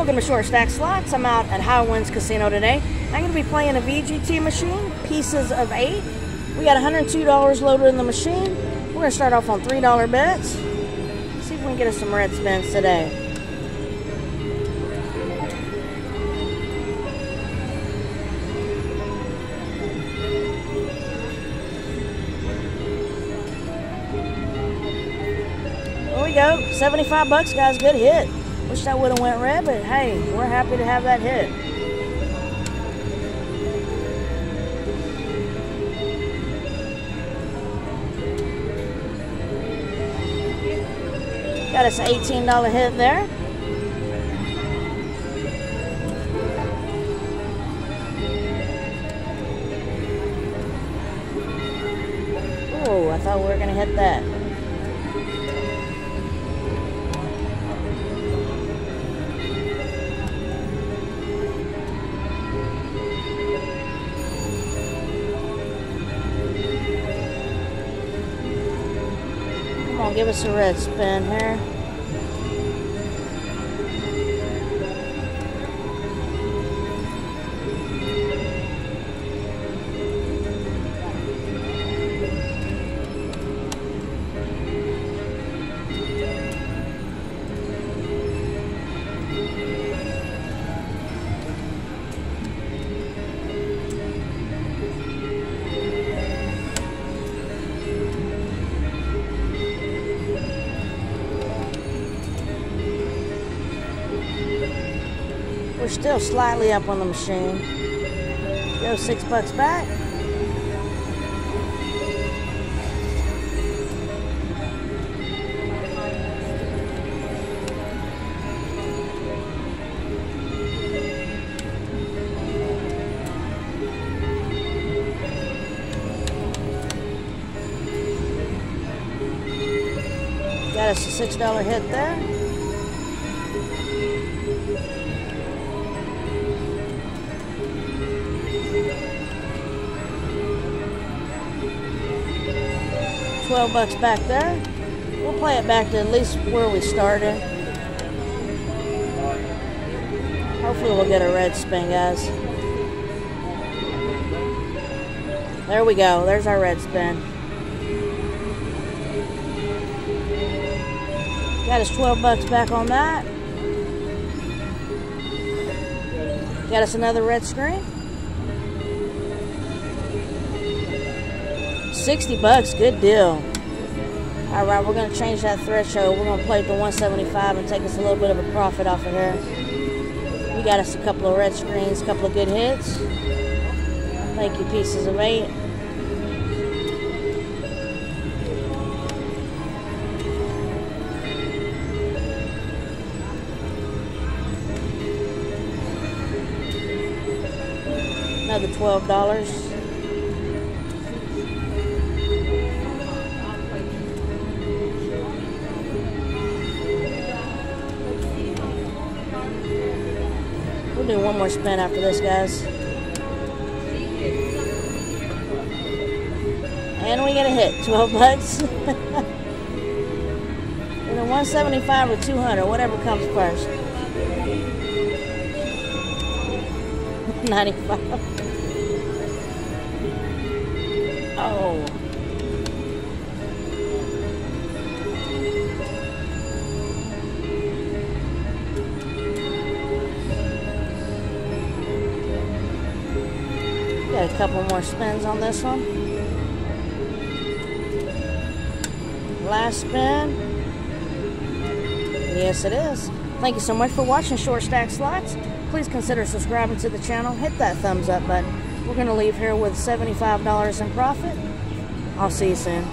Welcome to Short Stack Slots. I'm out at High Winds Casino today. I'm going to be playing a VGT machine, pieces of 8. We got $102 loaded in the machine. We're going to start off on $3 bets. See if we can get us some red spins today. There we go, 75 bucks, guys. Good hit. Wish that would have went red, but hey, we're happy to have that hit. Got us an $18 hit there. Oh, I thought we were going to hit that. Give us a red spin here. We're still slightly up on the machine. Go $6 back. Got us a $6 hit there. $12 back there. We'll play it back to at least where we started. Hopefully we'll get a red spin, guys. There we go. There's our red spin. Got us $12 back on that. Got us another red screen. $60, good deal. All right, we're gonna change that threshold. We're gonna play it to 175 and take us a little bit of a profit off of here. We got us a couple of red screens, a couple of good hits. Thank you, pieces of 8. Another $12. We'll do one more spin after this, guys. And we get a hit, $12. Either 175 or 200, whatever comes first. 95. Oh. Got a couple more spins on this one. Last spin. Yes, it is. Thank you so much for watching Short Stack Slots. Please consider subscribing to the channel. Hit that thumbs up button. We're going to leave here with $75 in profit. I'll see you soon.